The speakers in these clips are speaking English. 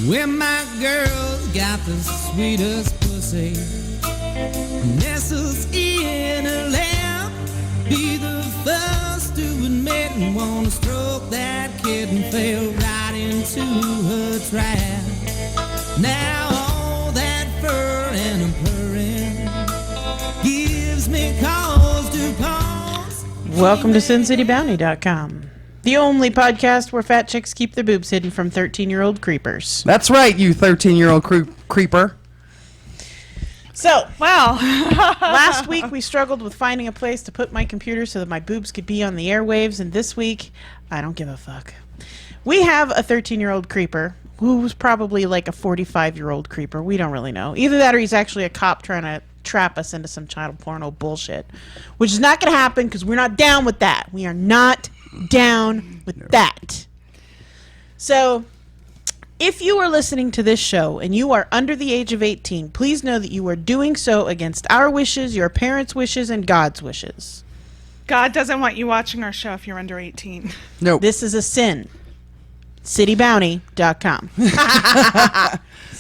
Well, my girl's got the sweetest pussy, nestles in her lap. Be the first to admit and wanna stroke that kitten, fell right into her trap. Now all that fur and purring gives me cause to pause. Welcome to WWDBTV.com. The only podcast where fat chicks keep their boobs hidden from 13-year-old creepers. That's right, you 13-year-old creeper. So, Wow. last week we struggled with finding a place to put my computer so that my boobs could be on the airwaves, and this week, I don't give a fuck. We have a 13-year-old creeper who's probably like a 45-year-old creeper. We don't really know. Either that or he's actually a cop trying to trap us into some child porno bullshit, which is not going to happen because we're not down with that. We are not down with that. So, if you are listening to this show and you are under the age of 18, please know that you are doing so against our wishes, your parents' wishes, and God's wishes. God doesn't want you watching our show if you're under 18. Nope. This is a sin. CityBounty.com.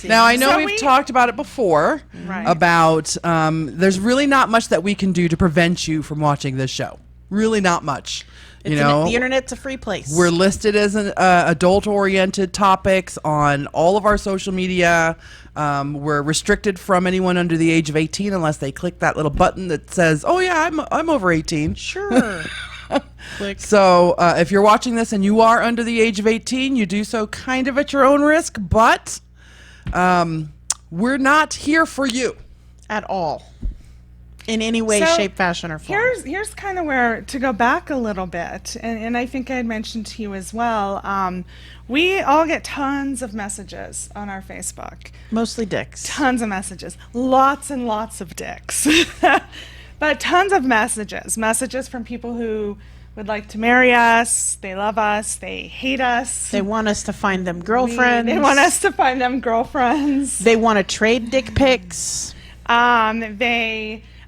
Now, I know So we've talked about it before, Right. about there's really not much that we can do to prevent you from watching this show. Really not much. You know, The internet's a free place. we're listed as an adult-oriented topics on all of our social media. We're restricted from anyone under the age of 18 unless they click that little button that says, "Oh yeah, I'm over 18." Sure. Click. So if you're watching this and you are under the age of 18, you do so kind of at your own risk, but we're not here for you. At all. In any way, So, shape, fashion, or form. Here's kind of where to go back a little bit, and I think I had mentioned to you as well. We all get tons of messages on our Facebook. Mostly dicks. Tons of messages. Lots and lots of dicks. But tons of messages from people who would like to marry us, they love us, they hate us. They want us to find them girlfriends. They want us to find them girlfriends. They want to trade dick pics.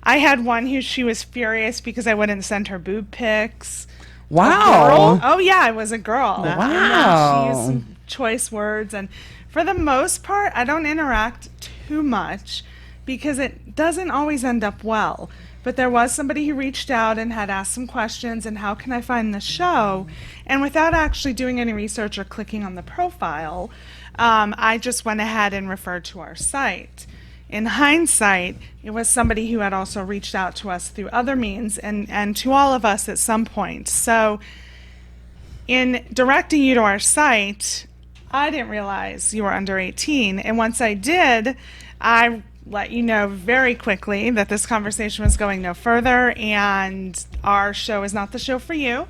I had one who she was furious because I wouldn't send her boob pics. Wow. Oh yeah, it was a girl. Wow. She used some choice words, and for the most part, I don't interact too much because it doesn't always end up well. But there was somebody who reached out and had asked some questions and how can I find the show? And without actually doing any research or clicking on the profile, I just went ahead and referred to our site. In hindsight, it was somebody who had also reached out to us through other means and to all of us at some point. So in directing you to our site, I didn't realize you were under 18. And once I did, I let you know very quickly that this conversation was going no further and our show is not the show for you.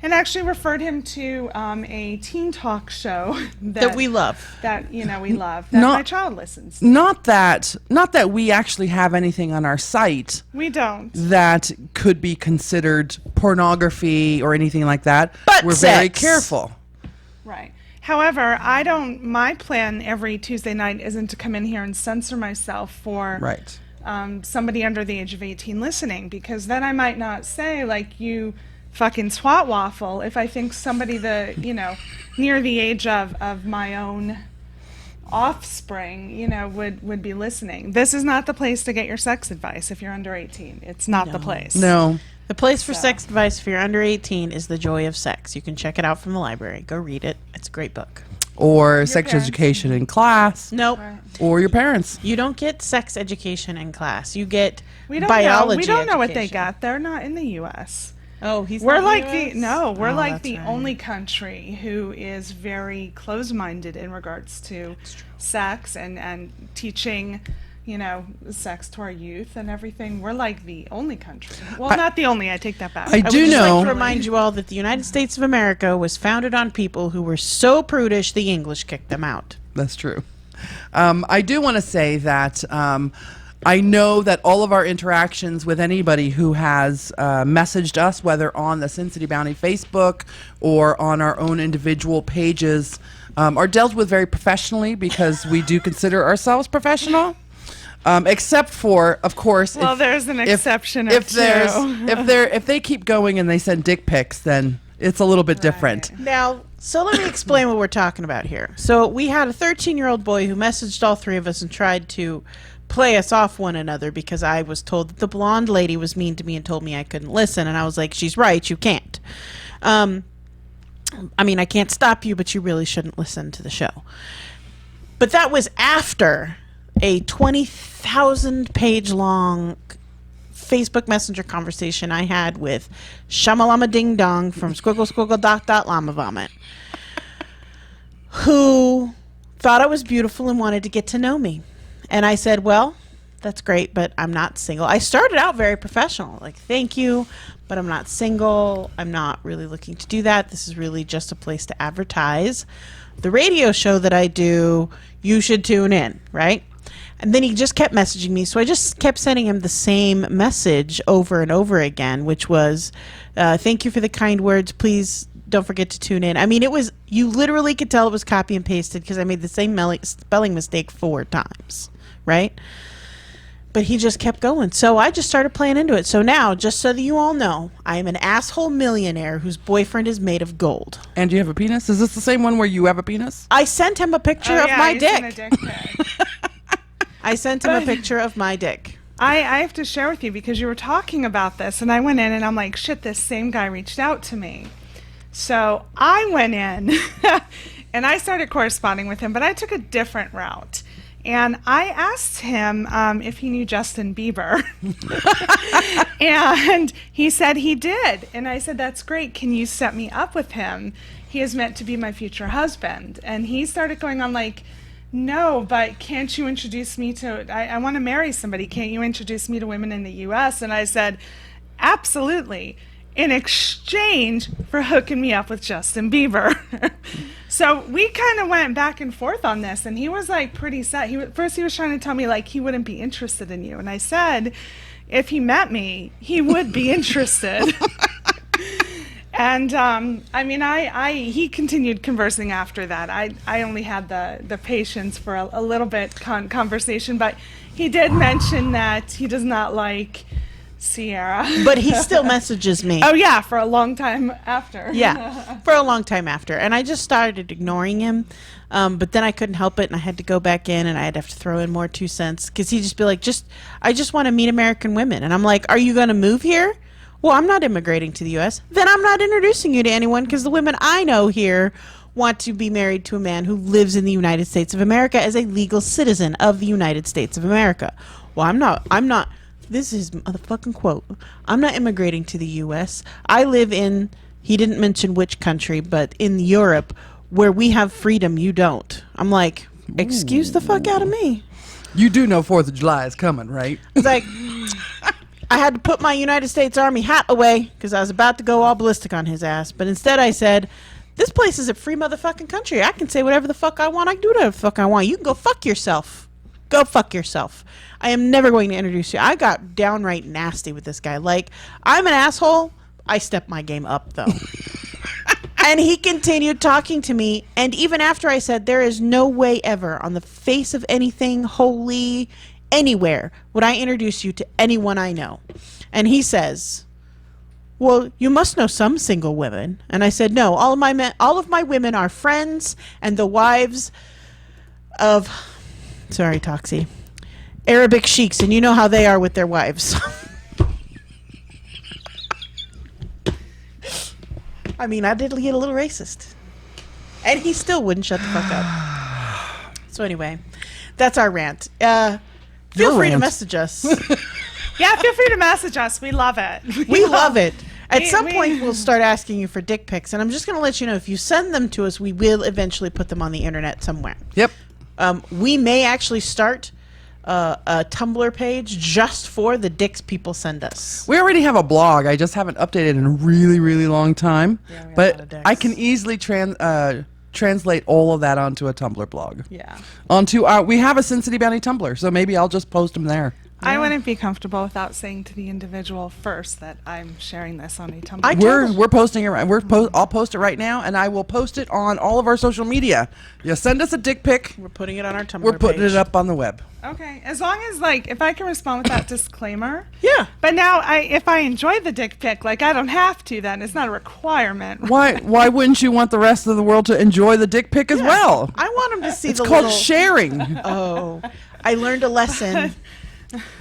And actually referred him to a teen talk show That we love. that we love, that Not- my child listens to. Not that we actually have anything on our site We don't. that could be considered pornography or anything like that. But we're very sex. careful. Right. However, my plan every Tuesday night isn't to come in here and censor myself for Right. somebody under the age of 18 listening, because then I might not say, like, you fucking twat waffle if I think somebody near the age of my own offspring, would be listening. This is not the place to get your sex advice if you're under 18. It's not the place. No. The place for So. sex advice if you're under 18 is The Joy of Sex. You can check it out from the library. Go read it. It's a great book. Or sex parents. education in class. Nope. Right. Or your parents. You don't get sex education in class. You get We don't biology know. We don't know what they education. got. They're not in the U.S. Oh, he's We're not like US? we're Oh, like that's the right. only country who is very closed-minded in regards to sex and teaching, sex to our youth and everything. We're like the only country. Well, not the only. I take that back. I I do would just know. like to remind you all that the United States of America was founded on people who were so prudish the English kicked them out. That's true. I do want to say that I know that all of our interactions with anybody who has messaged us, whether on the Sin City Bounty Facebook or on our own individual pages, are dealt with very professionally because we do consider ourselves professional. Except for, of course, Well, there's an exception or if two. there's if they keep going and they send dick pics, then it's a little bit different. Now, So let me explain what we're talking about here. So we had a 13-year-old boy who messaged all three of us and tried to play us off one another because I was told that the blonde lady was mean to me and told me I couldn't listen. And I was like, she's right, you can't. I mean, I can't stop you, but you really shouldn't listen to the show. But that was after a 20,000-page long Facebook Messenger conversation I had with Shamalama Ding Dong from Squiggle Squiggle Dot Dot Llama Vomit, who thought I was beautiful and wanted to get to know me. And I said, well, that's great, but I'm not single. I started out very professional, like, thank you, but I'm not single. I'm not really looking to do that. This is really just a place to advertise the radio show that I do. You should tune in, right? And then he just kept messaging me, so I just kept sending him the same message over and over again, which was, thank you for the kind words. Please don't forget to tune in. I mean, it was, you literally could tell it was copy and pasted because I made the same spelling mistake 4 times, right? But he just kept going. So I just started playing into it. So now, just so that you all know, I am an asshole millionaire whose boyfriend is made of gold. And do you have a penis? Is this the same one where you have a penis? I sent him a picture of my you sent dick. a dick pic. I sent him a picture of my dick. I have to share with you because you were talking about this, and I went in and I'm like, shit, this same guy reached out to me. So I went in and I started corresponding with him, but I took a different route. And I asked him if he knew Justin Bieber. And he said he did. And I said, that's great. Can you set me up with him? He is meant to be my future husband. And he started going on like, no, but can't you introduce me to, I want to marry somebody. Can't you introduce me to women in the U.S.? And I said, absolutely, in exchange for hooking me up with Justin Bieber. So we kind of went back and forth on this, and he was like pretty set. First he was trying to tell me like he wouldn't be interested in you. And I said, if he met me, he would be interested. And I mean, he continued conversing after that. I only had the patience for a little bit conversation, but he did mention that he does not like Sierra. But he still messages me. Oh yeah, for a long time after. Yeah, for a long time after. And I just started ignoring him. But then I couldn't help it, and I had to go back in, and I had to have to throw in more 2 cents. Because he'd just be like, I just want to meet American women. And I'm like, are you going to move here? Well, I'm not immigrating to the U.S. Then I'm not introducing you to anyone, because the women I know here want to be married to a man who lives in the United States of America as a legal citizen of the United States of America. Well, I'm not. This is a fucking quote. I'm not immigrating to the U.S. I live in, he didn't mention which country, but in Europe, where we have freedom, you don't. I'm like, excuse the fuck out of me. You do know 4th of July is coming, right? It's like, I had to put my United States Army hat away because I was about to go all ballistic on his ass. But instead I said, this place is a free motherfucking country. I can say whatever the fuck I want. I can do whatever the fuck I want. You can go fuck yourself. Go fuck yourself. I am never going to introduce you. I got downright nasty with this guy. Like, I'm an asshole. I stepped my game up, though. And he continued talking to me. And even after I said, there is no way ever on the face of anything holy anywhere would I introduce you to anyone I know. And he says, well, you must know some single women. And I said, no, all of my women are friends and the wives of, sorry, Toxie, Arabic sheiks, and you know how they are with their wives. I mean, I did get a little racist. And he still wouldn't shut the fuck up. So anyway, that's our rant. Feel free to message us. Yeah, feel free to message us. We love it. We love it. At some point, we'll start asking you for dick pics. And I'm just going to let you know, if you send them to us, we will eventually put them on the internet somewhere. Yep. We may actually start a Tumblr page just for the dicks people send us. We already have a blog. I just haven't updated in a really, really long time. Yeah, we have a lot but of dicks. I can easily translate all of that onto a Tumblr blog. Yeah. We have a Sin City Bounty Tumblr, so maybe I'll just post them there. I wouldn't be comfortable without saying to the individual first that I'm sharing this on a Tumblr. We're posting it. I'll post it right now, and I will post it on all of our social media. You send us a dick pic. We're putting it on our Tumblr We're putting page. it up on the web. Okay, as long as if I can respond with that disclaimer. Yeah. But now, if I enjoy the dick pic, I don't have to. Then it's not a requirement. Why wouldn't you want the rest of the world to enjoy the dick pic as well? I want them to see It's the called little... sharing. Oh, I learned a lesson.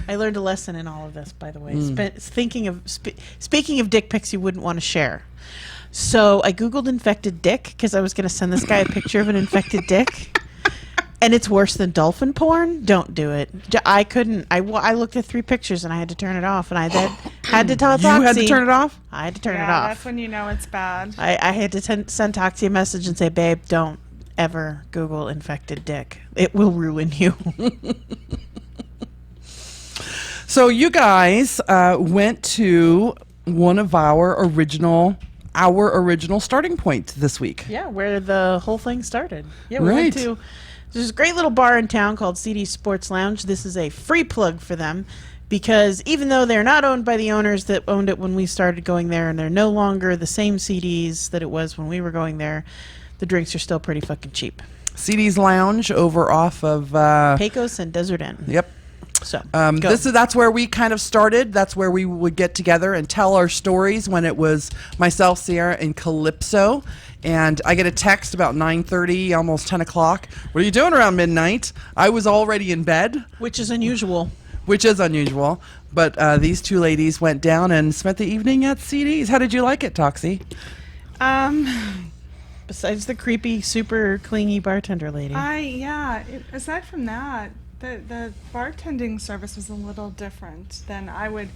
I learned a lesson in all of this, by the way. Speaking of dick pics you wouldn't want to share. So I Googled infected dick because I was going to send this guy a picture of an infected dick. And it's worse than dolphin porn. Don't do it. I couldn't. I looked at 3 pictures and I had to turn it off. And I then had to tell Toxie. You had to turn it off? I had to turn it Yeah, off. that's when you know it's bad. I had to send Toxie a message and say, babe, don't ever Google infected dick. It will ruin you. So you guys went to one of our original starting points this week. Yeah, where the whole thing started. Yeah, we Right. went to... There's a great little bar in town called CD Sports Lounge. This is a free plug for them because even though they're not owned by the owners that owned it when we started going there, and they're no longer the same CDs that it was when we were going there, the drinks are still pretty fucking cheap. CD's Lounge over off of... Pecos and Desert Inn. Yep. So, go. That's where we kind of started. That's where we would get together and tell our stories when it was myself, Sierra, and Calypso. And I get a text about 9:30, almost 10 o'clock. What are you doing around midnight? I was already in bed. Which is unusual. Which is unusual. But these 2 ladies went down and spent the evening at CD's. How did you like it, Toxie? Besides the creepy, super clingy bartender lady. Aside from that, the bartending service was a little different than I would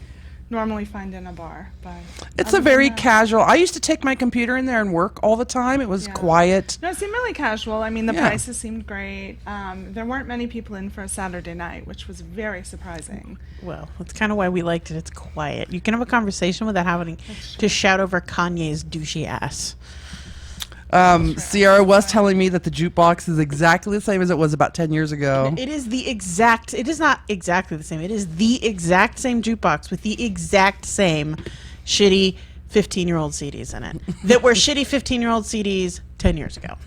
normally find in a bar. But It's a very casual... I used to take my computer in there and work all the time. It was quiet. No, it seemed really casual. I mean, the Yeah. prices seemed great. There weren't many people in for a Saturday night, which was very surprising. Well, that's kind of why we liked it. It's quiet. You can have a conversation without having to shout over Kanye's douchey ass. Sierra was telling me that the jukebox is exactly the same as it was about 10 years ago. It is not exactly the same. It is the exact same jukebox with the exact same shitty 15-year-old CDs in it that were shitty 15-year-old CDs 10 years ago.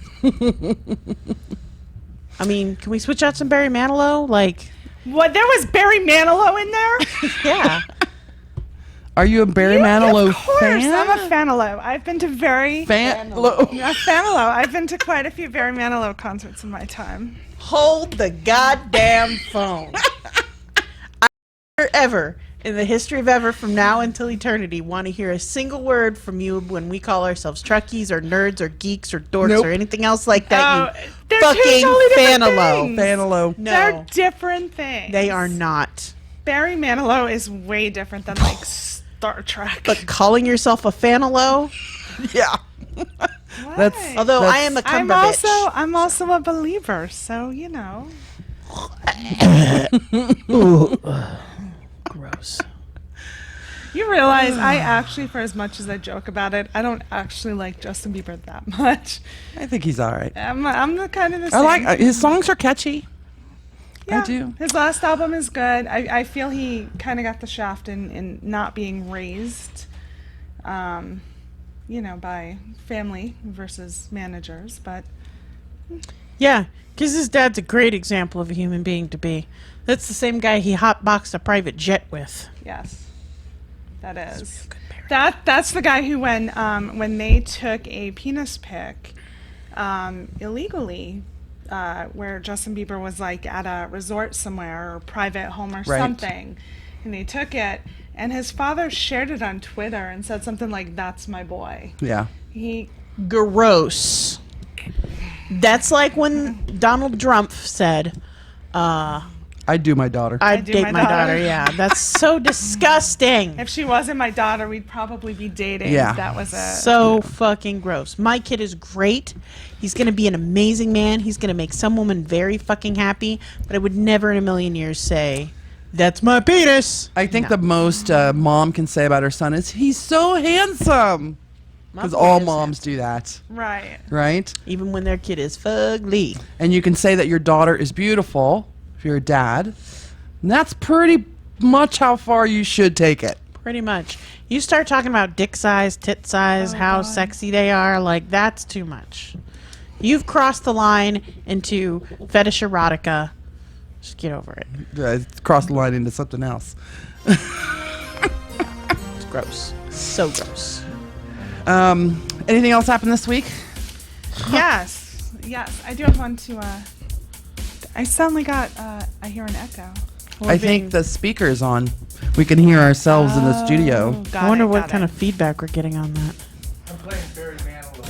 I mean, can we switch out some Barry Manilow? What? There was Barry Manilow in there? Yeah. Are you a Barry Manilow Of course, fan? I'm a Fanilow. I've been to Fanilow. I've been to quite a few Barry Manilow concerts in my time. Hold the goddamn phone. I never ever, in the history of ever, from now until eternity, want to hear a single word from you when we call ourselves truckies or nerds or geeks or dorks Nope. or anything else like that. They're You fucking two totally different Fanilow. things. Fanilow. No, They're different things. they are not. Barry Manilow is way different than Star Trek. But calling yourself a Fanilow? Yeah. Why? Although I am a Cumberbitch. I'm also a believer, so you know. Gross. You realize I actually, for as much as I joke about it, I don't actually like Justin Bieber that much. I think he's all right. I'm the kind of the I same. like his songs are catchy. Yeah, I do. His last album is good. I feel he kind of got the shaft in not being raised, by family versus managers. But Yeah, because his dad's a great example of a human being to be. That's the same guy he hotboxed a private jet with. yes, that is. That's the guy who when they took a penis pic illegally. Where Justin Bieber was at a resort somewhere or private home or Right. something, and they took it, and his father shared it on Twitter and said something like, "That's my boy." Yeah. Gross. That's like when Donald Trump said, I'd do my daughter. I'd do date my my daughter. daughter. Yeah, that's so disgusting. If she wasn't my daughter, we'd probably be dating. Yeah. That was it. So fucking gross. My kid is great. He's going to be an amazing man. He's going to make some woman very fucking happy. But I would never in a million years say, that's my penis. I think No. the most mom can say about her son is, he's so handsome. My Because boy all is moms do that, Right. right? even when their kid is fugly. And you can say that your daughter is beautiful if you're a dad. And that's pretty much how far you should take it. Pretty much. You start talking about dick size, tit size, how sexy they are, like that's too much. You've crossed the line into fetish erotica. Just get over it. It's crossed the line into something else. It's gross. So gross. Anything else happened this week? Yes, I do have one to. I suddenly got. I hear an echo. I think the speaker's on. We can hear ourselves in the studio. I wonder what kind of feedback we're getting on that. I'm playing Barry Manilow.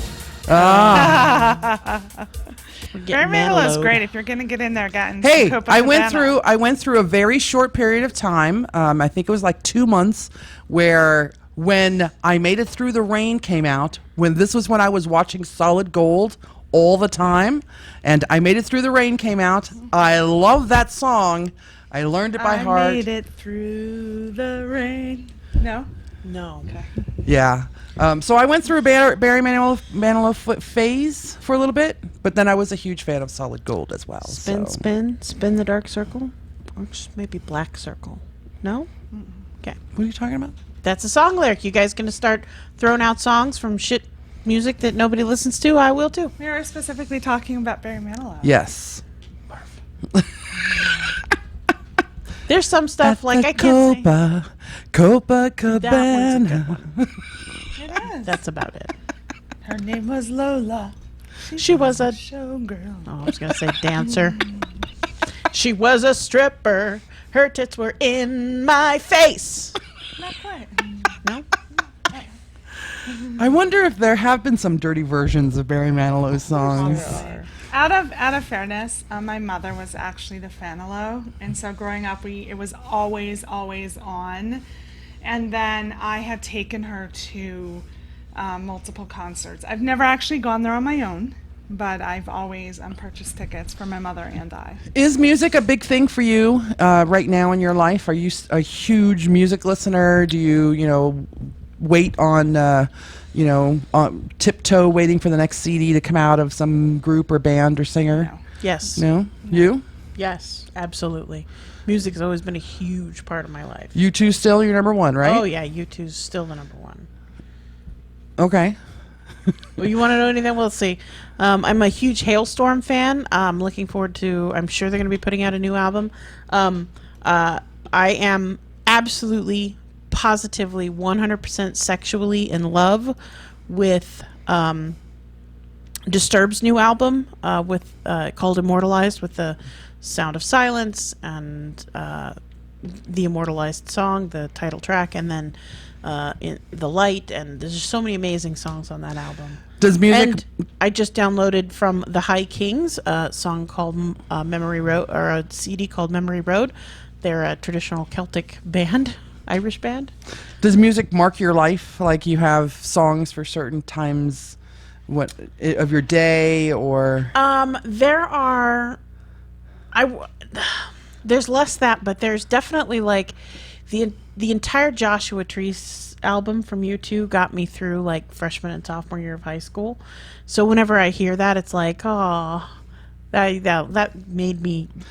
Barry Manilow is great if you're gonna get in there, gotten. Hey, I went through a very short period of time. I think it was like 2 months, where when I Made It Through the Rain came out, when I was watching Solid Gold all the time, and I Made It Through the Rain came out. I love that song. I learned it by heart. I made it through the rain. No. Okay. Yeah. So I went through a Barry Manilow phase for a little bit, but then I was a huge fan of Solid Gold as well. Spin the dark circle, or just maybe black circle. No. Okay. What are you talking about? That's a song lyric. You guys gonna start throwing out songs from shit music that nobody listens to? I will too. We are specifically talking about Barry Manilow. Yes. There's some stuff At like the I can't say. Copacabana. That one's a good one. It is. That's about it. Her name was Lola. She was a showgirl. Oh, I was gonna say dancer. She was a stripper. Her tits were in my face. Not quite. No. I wonder if there have been some dirty versions of Barry Manilow's songs. Out of fairness, my mother was actually the Fanilow, and so growing up, it was always on. And then I have taken her to multiple concerts. I've never actually gone there on my own, but I've always purchased tickets for my mother and I. Is music a big thing for you right now in your life? Are you a huge music listener? Do you wait on tiptoe waiting for the next CD to come out of some group or band or singer? No. Yes. No? You? Yes, absolutely. Music's always been a huge part of my life. U2 still your number one, right? Oh yeah, U2's still the number one. Okay. Well, you want to know anything? We'll see. I'm a huge Hailstorm fan. I'm looking forward to. I'm sure they're going to be putting out a new album. I am absolutely, positively, 100% sexually in love with Disturbed's new album, called Immortalized, with the Sound of Silence and the Immortalized song, the title track, and then in The Light, and there's just so many amazing songs on that album. Does music... And I just downloaded from the High Kings a song called Memory Road, or a CD called Memory Road. They're a traditional Celtic band, Irish band. Does music mark your life? Like you have songs for certain times of your day, or... There's less that, but there's definitely like the entire Joshua Tree album from U2 got me through like freshman and sophomore year of high school. So whenever I hear that, it's like, oh, that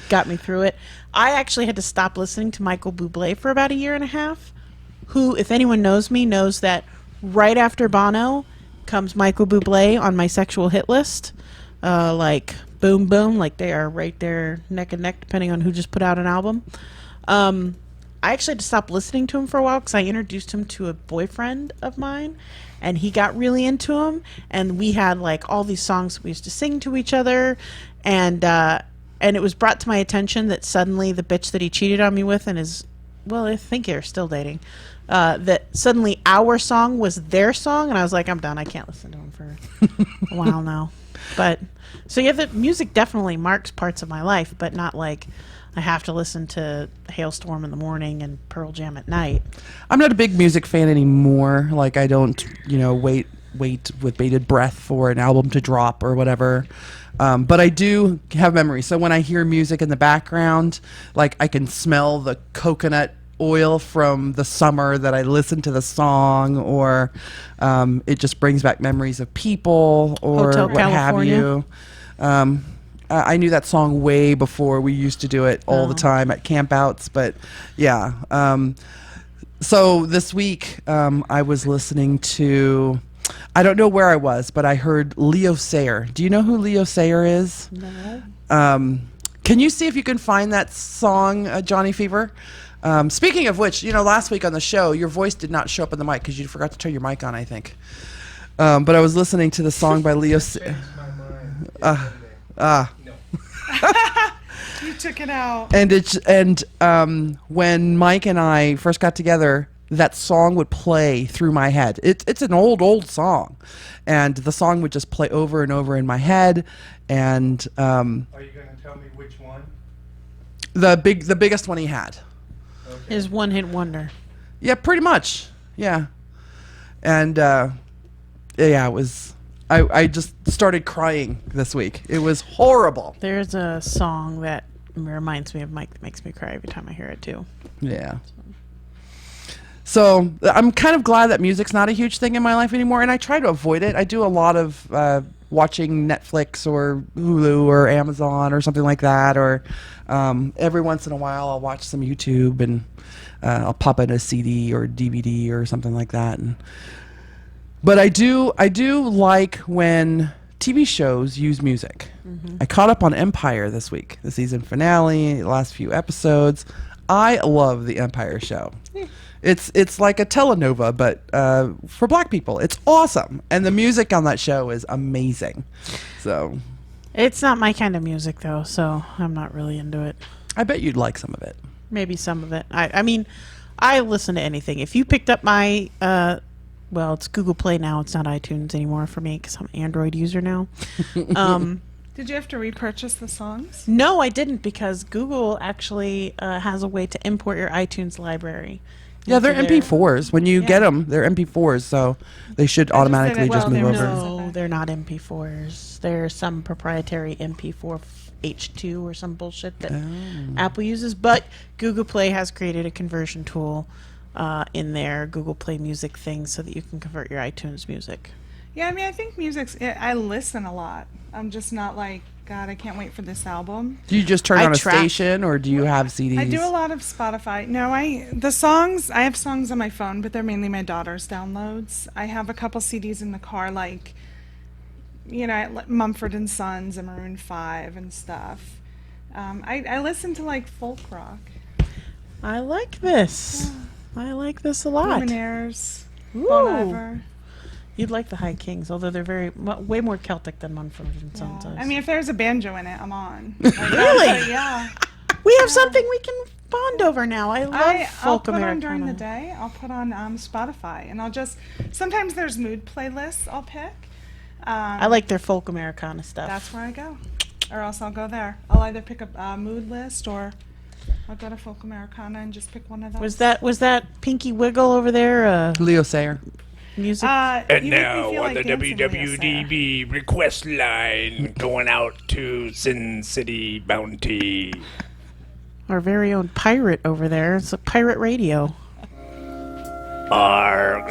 got me through it. I actually had to stop listening to Michael Bublé for about a year and a half. Who, if anyone knows me, knows that right after Bono comes Michael Bublé on my sexual hit list. Like boom, boom, like they are right there neck and neck, depending on who just put out an album. I actually had to stop listening to him for a while because I introduced him to a boyfriend of mine, and he got really into him, and we had like all these songs we used to sing to each other, and it was brought to my attention that suddenly the bitch that he cheated on me with and I think they're still dating, that suddenly our song was their song, and I was like, I'm done. I can't listen to him for a while now. But so yeah, the music definitely marks parts of my life, but not like I have to listen to Hailstorm in the morning and Pearl Jam at night. I'm not a big music fan anymore. Like I don't, wait with bated breath for an album to drop or whatever. But I do have memories. So when I hear music in the background, like I can smell the coconut oil from the summer that I listened to the song, or it just brings back memories of people or Hotel what California. have you. I knew that song way before we used to do it all the Oh. time at campouts. But yeah. So this week I was listening to, I don't know where I was, but I heard Leo Sayer. Do you know who Leo Sayer is? No. Can you see if you can find that song, Johnny Fever? Speaking of which, last week on the show, your voice did not show up on the mic because you forgot to turn your mic on, I think. But I was listening to the song by Leo Sayer. Changed my mind. No. You took it out. And when Mike and I first got together, that song would play through my head. It's an old song, and the song would just play over and over in my head. And Are you going to tell me which one? the biggest one he had. Okay. His one-hit wonder. Yeah, pretty much. Yeah, and it was. I just started crying this week. It was horrible. There's a song that reminds me of Mike that makes me cry every time I hear it too. Yeah. So I'm kind of glad that music's not a huge thing in my life anymore, and I try to avoid it. I do a lot of watching Netflix or Hulu or Amazon or something like that, or every once in a while I'll watch some YouTube, and I'll pop in a CD or DVD or something like that. But I do like when TV shows use music. I caught up on Empire this week, the season finale, the last few episodes. I love the Empire show. It's like a telenova, but for black people. It's awesome, and the music on that show is amazing. So It's not my kind of music though, so I'm not really into it. I bet you'd like some of it. Maybe some of it. I mean, I listen to anything. If you picked up my well, it's Google Play now. It's not iTunes anymore for me because I'm an Android user now. Did you have to repurchase the songs? No, I didn't, because Google actually has a way to import your iTunes library. Yeah, they're into their- MP4s. When you get them, they're MP4s, so they should automatically did it- just well, move they're over. not. No, they're not MP4s. They're some proprietary MP4 H2 or some bullshit that Apple uses. But Google Play has created a conversion tool in their Google Play Music thing so that you can convert your iTunes music. Yeah, I mean, I think I listen a lot. I'm just not like, God, I can't wait for this album. Do you just turn I on a track- station, or do you have CDs? I do a lot of Spotify. No, I have songs on my phone, but they're mainly my daughter's downloads. I have a couple CDs in the car, like, Mumford and Sons and Maroon 5 and stuff. I listen to like folk rock, I like this. I like this a lot. Luminaires, Ooh. Bon Iver. You'd like the High Kings, although they're way more Celtic than Mumford and Sons is. I mean, if there's a banjo in it, I'm on. Really? Yeah. We have something we can bond over now. I love I'll folk put Americana. on during the day. I'll put on Spotify, and sometimes there's mood playlists I'll pick. I like their folk Americana stuff. That's where I go, or else I'll go there. I'll either pick a mood list, or I'll go to folk Americana and just pick one of those. Was that Pinky Wiggle over there? Leo Sayer. Music. And you make me now feel on like the dancing, Leo Sayer. WWDB request line, going out to Sin City Bounty. Our very own pirate over there. It's a pirate radio. Arg.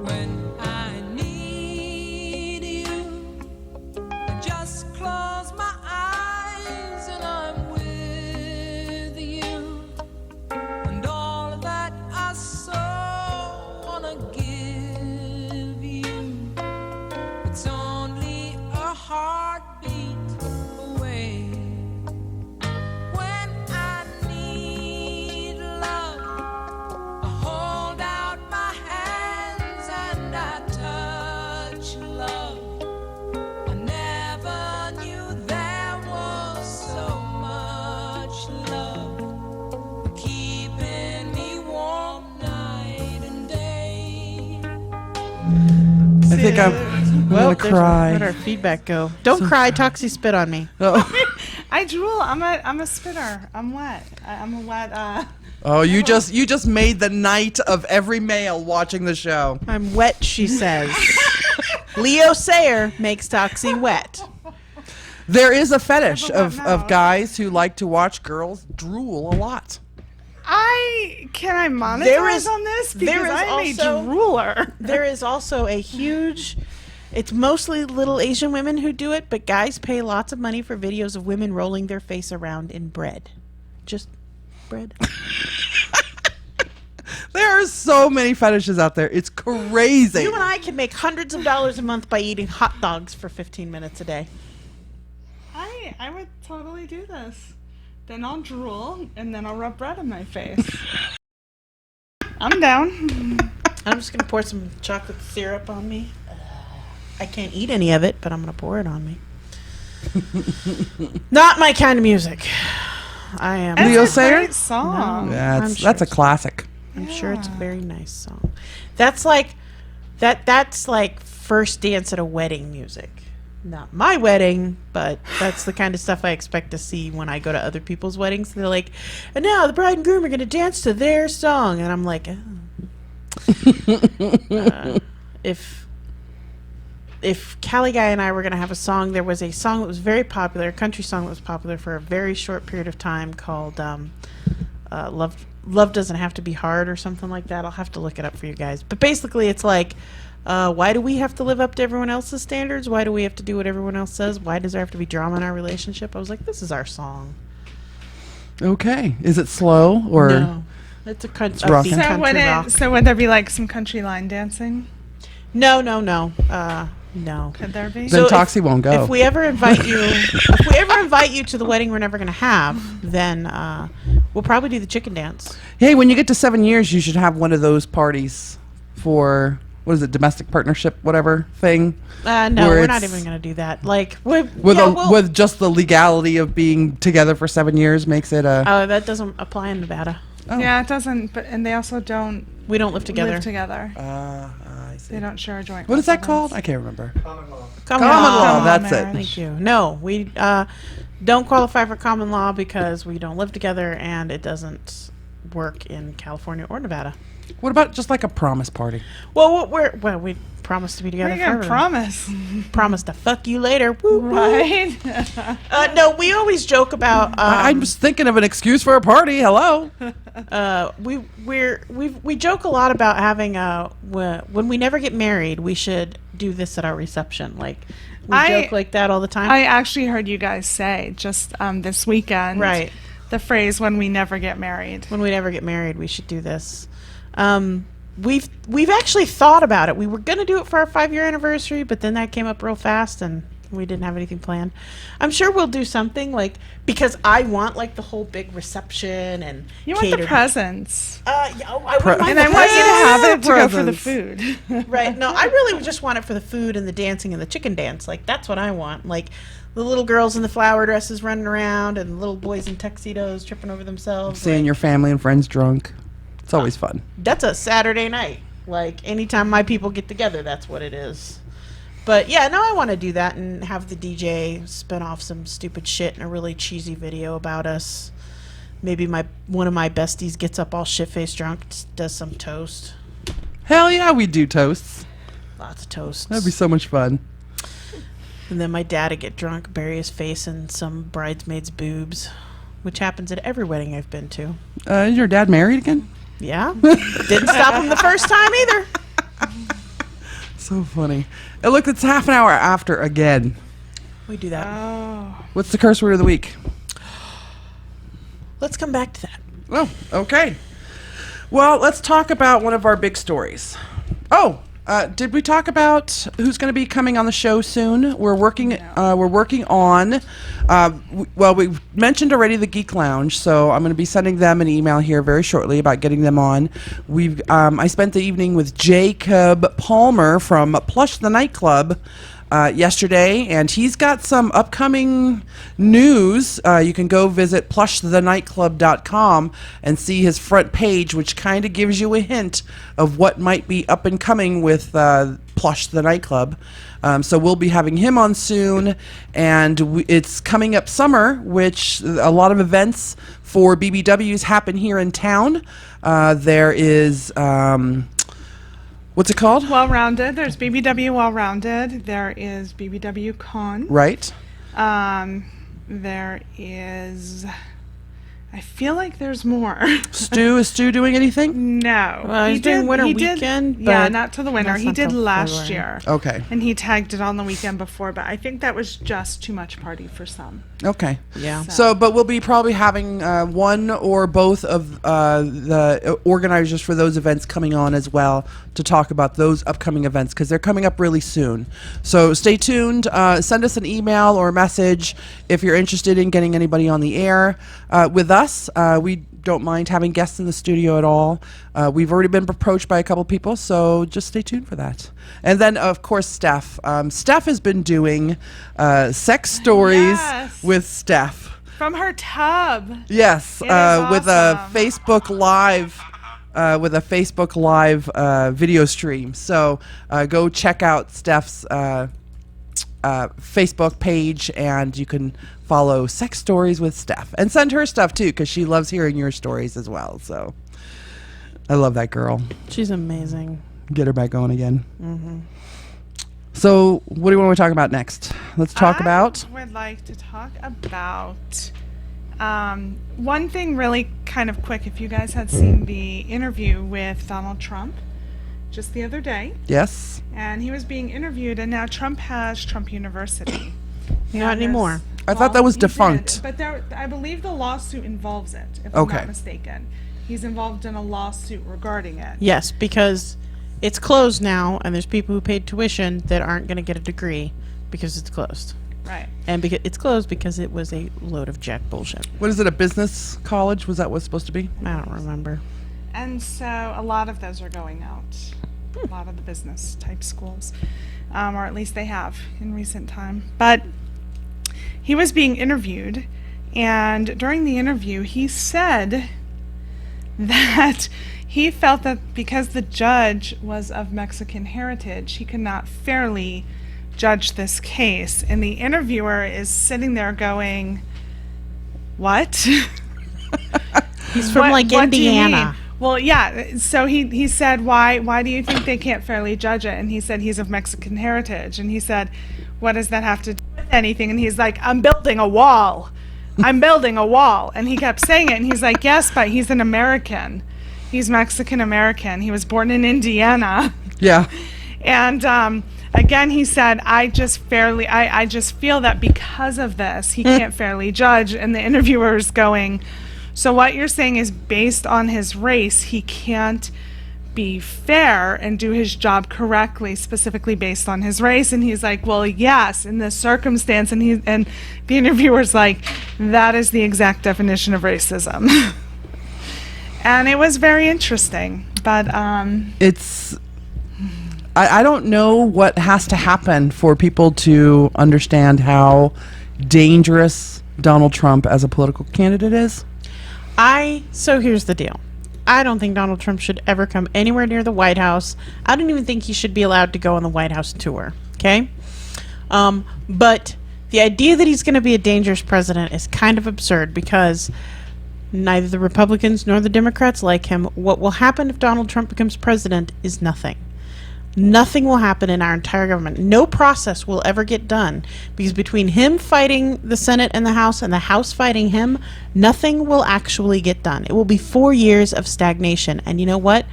When I need you, I just close my eyes and I'm with you. And all that I so wanna give you, it's only a heartbeat away. When I need love, I hold out my hands and I touch love. I never knew there was so much love keeping me warm night and day. I think I'm gonna cry. Where'd our feedback go? Don't cry, Toxie spit on me. Oh. I drool. I'm a spitter. I'm wet. I'm a wet Oh, you just made the night of every male watching the show. I'm wet, she says. Leo Sayer makes Toxie wet. There is a fetish Never went of out. guys who like to watch girls drool a lot. Can I monetize There is- on this? there Because is I'm also- a drooler. There is also a huge... It's mostly little Asian women who do it, but guys pay lots of money for videos of women rolling their face around in bread. Just bread. There are so many fetishes out there. It's crazy. You and I can make hundreds of dollars a month by eating hot dogs for 15 minutes a day. I would totally do this. Then I'll drool, and then I'll rub bread in my face. I'm down. I'm just going to pour some chocolate syrup on me. I can't eat any of it, but I'm going to pour it on me. Not my kind of music. I am. Leo It's a Sayer? great song. Yeah, I'm that's a sure. classic. I'm sure it's a very nice song. That's like that's like first dance at a wedding music. Not my wedding, but that's the kind of stuff I expect to see when I go to other people's weddings. They're like, and now the bride and groom are going to dance to their song, and I'm like, if Callie Guy and I were going to have a song, there was a song that was very popular, a country song that was popular for a very short period of time called Love Doesn't Have to Be Hard or something like that. I'll have to look it up for you guys. But basically it's like, why do we have to live up to everyone else's standards? Why do we have to do what everyone else says? Why does there have to be drama in our relationship? I was like, this is our song. Okay. Is it slow or? No. It's a rockin'. upbeat So country rock. would there be like some country line dancing? No. No. Could there be? Then So Toxie won't go. If we ever invite you to the wedding we're never going to have, then we'll probably do the chicken dance. Hey, when you get to 7 years, you should have one of those parties for, what is it, domestic partnership, whatever thing? No, Where we're not it's- even going to do that. Like, with With just the legality of being together for 7 years makes it a. oh, that doesn't apply in Nevada. Oh. Yeah, it doesn't. But and they also don't We don't live together. live together. I see. They don't share a joint. What is that residence. called? I can't remember. Common law. Common Common law. law, that's marriage. it. Thank you. No, we don't qualify for common law because we don't live together, and it doesn't work in California or Nevada. What about just like a promise party? Well, we promised to be What together are you gonna forever. promise? Promise to fuck you later. Woo, woo. Right? No, we always joke about. I'm just thinking of an excuse for a party. Hello. We joke a lot about having when we never get married, we should do this at our reception. Like we joke like that all the time. I actually heard you guys say just this weekend, Right. the phrase "when we never get married." When we never get married, we should do this. We've actually thought about it. We were going to do it for our 5-year anniversary, but then that came up real fast and we didn't have anything planned. I'm sure we'll do something like, because I want like the whole big reception and You want the catered- presents, I wouldn't mind and the I want you to have it to go for the presents. food. Right. No, I really just want it for the food and the dancing and the chicken dance. Like, that's what I want. Like, the little girls in the flower dresses running around and the little boys in tuxedos tripping over themselves. Seeing your family and friends drunk. It's always fun. That's a Saturday night. Like, anytime my people get together, that's what it is. But, yeah, no, I want to do that and have the DJ spin off some stupid shit in a really cheesy video about us. Maybe one of my besties gets up all shit-faced drunk, does some toast. Hell yeah, we do toasts. Lots of toasts. That'd be so much fun. And then my dad would get drunk, bury his face in some bridesmaid's boobs, which happens at every wedding I've been to. Is your dad married again? Yeah. Didn't stop him the first time either. So funny. And look, it's half an hour after again. We do that. Oh, What's the curse word of the week? Let's come back to that. Oh, okay. Well, let's talk about one of our big stories. Oh, did we talk about who's going to be coming on the show soon? We're working. We're working on. Well, we mentioned already the Geek Lounge, so I'm going to be sending them an email here very shortly about getting them on. I spent the evening with Jacob Palmer from Plush the Nightclub. yesterday, and he's got some upcoming news. You can go visit plushthenightclub.com and see his front page, which kind of gives you a hint of what might be up and coming with Plush the Nightclub. So we'll be having him on soon, and it's coming up summer, which a lot of events for BBWs happen here in town. There is, what's it called? Well-rounded. There's BBW Well-rounded. There is BBW Con. Right. There is... I feel like there's more. Stu, is Stu doing anything? No. Well, he's doing Winter Weekend, yeah, but not till the winter. that's He not did till last February. year. Okay. And he tagged it on the weekend before, but I think that was just too much party for some. Okay. Yeah. So, but we'll be probably having one or both of the organizers for those events coming on as well to talk about those upcoming events, because they're coming up really soon. So stay tuned. Send us an email or a message if you're interested in getting anybody on the air with us. We don't mind having guests in the studio at all. We've already been approached by a couple people, so just stay tuned for that. And then, of course, Steph. Steph has been doing sex stories Yes. with Steph. From her tub. Yes, It is with a awesome. Facebook Live, video stream. So go check out Steph's Facebook page, and you can follow Sex Stories with Steph, and send her stuff too, because she loves hearing your stories as well. So I love that girl. She's amazing. Get her back going again. So what do you want to talk about next? Let's talk about. I would like to talk about one thing really kind of quick. If you guys had seen the interview with Donald Trump just the other day, Yes. and he was being interviewed, and now Trump has Trump University. Not And anymore. I thought that was he did, defunct. but I believe the lawsuit involves it, if Okay. I'm not mistaken. He's involved in a lawsuit regarding it. Yes, because it's closed now, and there's people who paid tuition that aren't going to get a degree because it's closed. Right. And because it's closed because it was a load of jack bullshit. What is it? A business college? Was that what's supposed to be? I don't remember. And so a lot of those are going out. A lot of the business type schools. Or at least they have in recent time. But he was being interviewed, and during the interview he said that he felt that because the judge was of Mexican heritage, he could not fairly judge this case. And the interviewer is sitting there going, "What?" He's from like What do you mean? Indiana. Well, yeah. So he said, why do you think they can't fairly judge it? And he said he's of Mexican heritage. And he said, what does that have to do with anything? And he's like, I'm building a wall. I'm building a wall. And he kept saying it. And he's like, yes, but he's an American. He's Mexican American. He was born in Indiana. Yeah. And again, he said, I just feel that because of this, he can't fairly judge. And the interviewer is going, so what you're saying is based on his race, he can't be fair and do his job correctly, specifically based on his race? And he's like, well, yes, in this circumstance. And the interviewer's like, that is the exact definition of racism. And it was very interesting. But It's I don't know what has to happen for people to understand how dangerous Donald Trump as a political candidate is. So here's the deal. I don't think Donald Trump should ever come anywhere near the White House. I don't even think he should be allowed to go on the White House tour. Okay? But the idea that he's going to be a dangerous president is kind of absurd, because neither the Republicans nor the Democrats like him. What will happen if Donald Trump becomes president is nothing. Nothing will happen in our entire government. No process will ever get done, because between him fighting the Senate and the House fighting him, nothing will actually get done. It will be 4 years of stagnation. And you know what?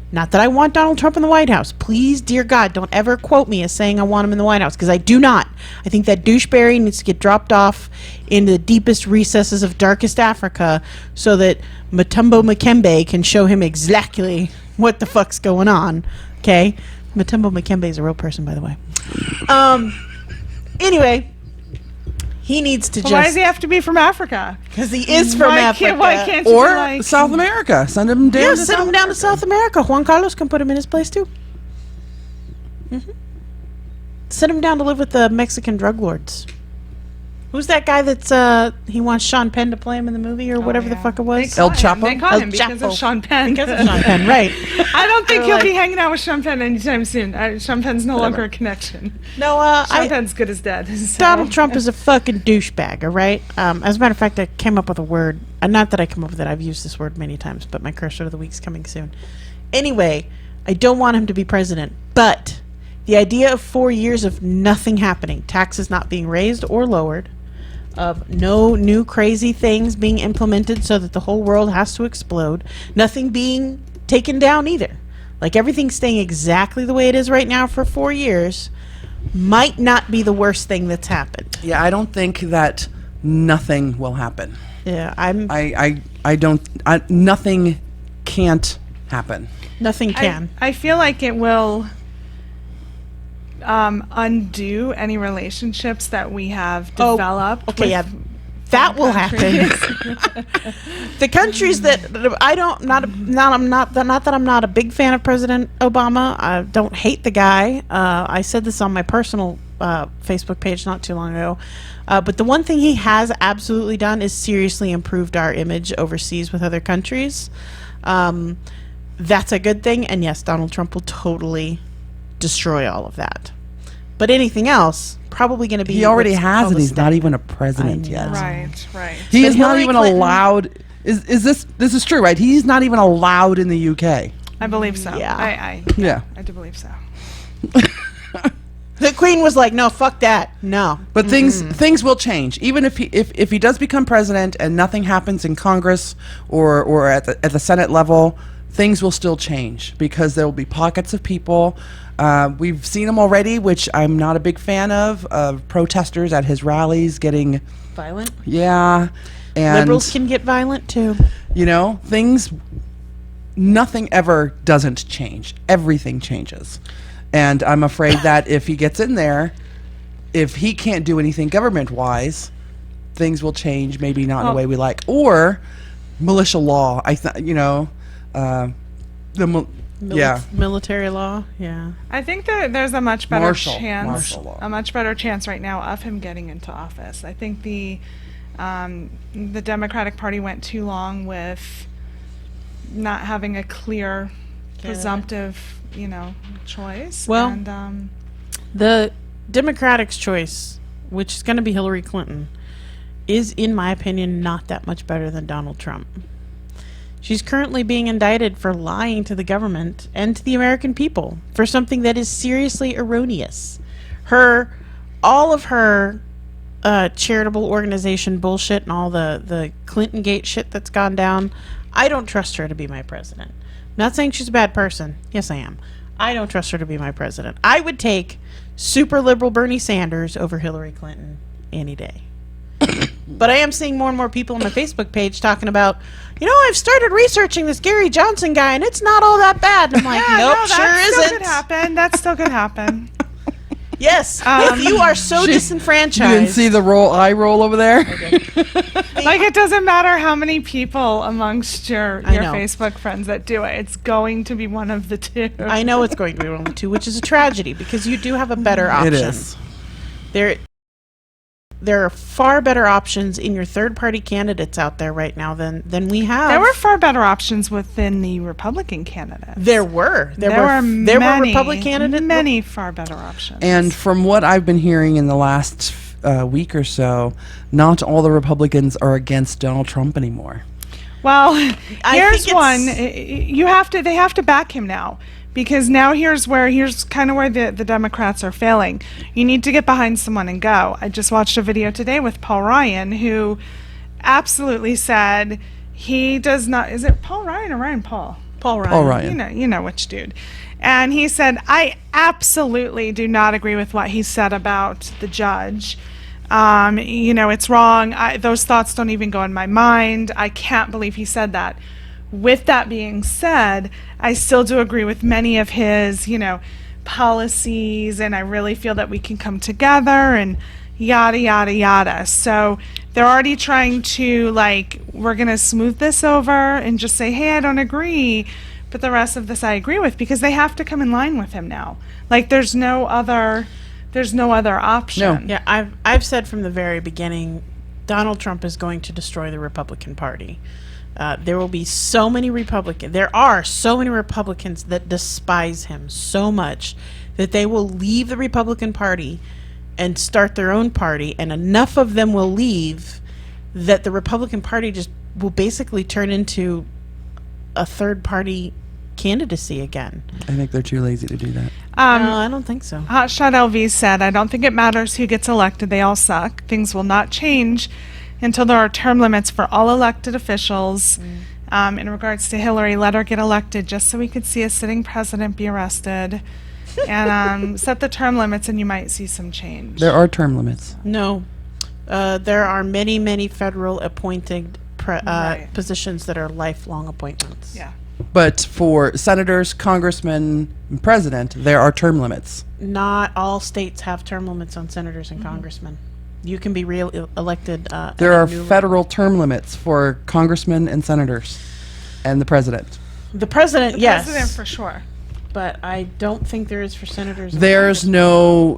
Not that I want Donald Trump in the White House. Please, dear God, don't ever quote me as saying I want him in the White House, because I do not. I think that doucheberry needs to get dropped off into the deepest recesses of darkest Africa so that Matumbo Makembe can show him exactly what the fuck's going on. Okay? Matumbo Makembe is a real person, by the way. Anyway, he needs to why does he have to be from Africa? because he is from Africa. Why can't you Or be like South America. Send him down. Yeah, to send South him down to South America. Juan Carlos can put him in his place too. send him down to live with the Mexican drug lords. Who's that guy that's he wants Sean Penn to play him in the movie or whatever the fuck it was? El Chapo? They call El him because of Chapo. Sean Penn. Because of Sean Penn, right? I don't think They're he'll like- be hanging out with Sean Penn anytime soon. Sean Penn's no longer a connection. No, Sean Penn's good as dead. So. Donald Trump is a fucking douchebag, all right? As a matter of fact, I came up with a word. Not that I came up with it. I've used this word many times, but my cursor of the week's coming soon. Anyway, I don't want him to be president, but the idea of 4 years of nothing happening, taxes not being raised or lowered, of no new crazy things being implemented so that the whole world has to explode, nothing being taken down either. Like everything staying exactly the way it is right now for 4 years might not be the worst thing that's happened. Yeah, I don't think that nothing will happen. Yeah, I don't. Nothing can't happen. nothing can. I feel like it will undo any relationships that we have developed. Okay, with yeah, that will happen. countries. The countries that I don't not that I'm not a big fan of President Obama. I don't hate the guy. I said this on my personal Facebook page not too long ago. But the one thing he has absolutely done is seriously improved our image overseas with other countries. That's a good thing. And yes, Donald Trump will totally destroy all of that. But anything else, probably going to be. He already what's has, called and a he's not stagnant. even a president I yet. know. Right. He But is not Hillary even Clinton- allowed. Is this is true, right? He's not even allowed in the UK. I believe so. Yeah. Yeah. I do believe so. The Queen was like, "No, fuck that, no." But things will change. Even if he does become president and nothing happens in Congress or at the Senate level, things will still change because there will be pockets of people. We've seen them already, which I'm not a big fan of protesters at his rallies getting Violent. yeah, and Liberals can get violent too. Nothing ever doesn't change. Everything changes. And I'm afraid that if he gets in there, if he can't do anything government-wise, things will change, maybe not in the way we like. Or militia law. Military law, yeah. I think that there's a much better Martial law. a much better chance right now of him getting into office. I think the Democratic Party went too long with not having a clear, presumptive, choice. Well, and, The Democrats' choice, which is going to be Hillary Clinton, is, in my opinion, not that much better than Donald Trump. She's currently being indicted for lying to the government and to the American people for something that is seriously erroneous. All of her charitable organization bullshit and all the Clinton Gate shit that's gone down, I don't trust her to be my president. I'm not saying she's a bad person. Yes, I am. I don't trust her to be my president. I would take super liberal Bernie Sanders over Hillary Clinton any day. But I am seeing more and more people on my Facebook page talking about, I've started researching this Gary Johnson guy, and it's not all that bad. And I'm like, yeah, nope, no, sure that still isn't. could happen. That still could happen. Yes, if you are so You disenfranchised. didn't see the eye roll over there? Like, it doesn't matter how many people amongst your I know. Facebook friends that do it. It's going to be one of the two. I know it's going to be one of the two, which is a tragedy because you do have a better option. It is. There are far better options in your third-party candidates out there right now than we have. There were far better options within the Republican candidates. There were many, Republican candidates. many far better options. And from what I've been hearing in the last week or so, not all the Republicans are against Donald Trump anymore. well, I here's think one. They have to back him now. Because now here's kind of where the Democrats are failing. You need to get behind someone and go. I just watched a video today with Paul Ryan, who absolutely said he does not. Is it Paul Ryan or Ryan Paul? Paul Ryan. Paul Ryan. You know which dude. And he said, I absolutely do not agree with what he said about the judge. It's wrong. Those thoughts don't even go in my mind. I can't believe he said that. With that being said, I still do agree with many of his, policies, and I really feel that we can come together and yada, yada, yada. So they're already trying to, we're going to smooth this over and just say, hey, I don't agree, but the rest of this I agree with, because they have to come in line with him now. There's no other there's no other option. Yeah, I've said from the very beginning, Donald Trump is going to destroy the Republican Party. There will be so many Republicans. There are so many Republicans that despise him so much that they will leave the Republican Party and start their own party, and enough of them will leave that the Republican Party just will basically turn into a third party candidacy again. I think they're too lazy to do that. No, I don't think so. Hotshot LV said, I don't think it matters who gets elected. They all suck. Things will not change until there are term limits for all elected officials. In regards to Hillary, let her get elected just so we could see a sitting president be arrested. And set the term limits and you might see some change. There are term limits. No. There are many, many federal appointed Right. positions that are lifelong appointments. Yeah. But for senators, congressmen, and president, there are term limits. Not all states have term limits on senators and congressmen. You can be elected. There at a are new- federal term limits for congressmen and senators and the president. The president, The yes. president for sure. But I don't think there is for senators. and There's no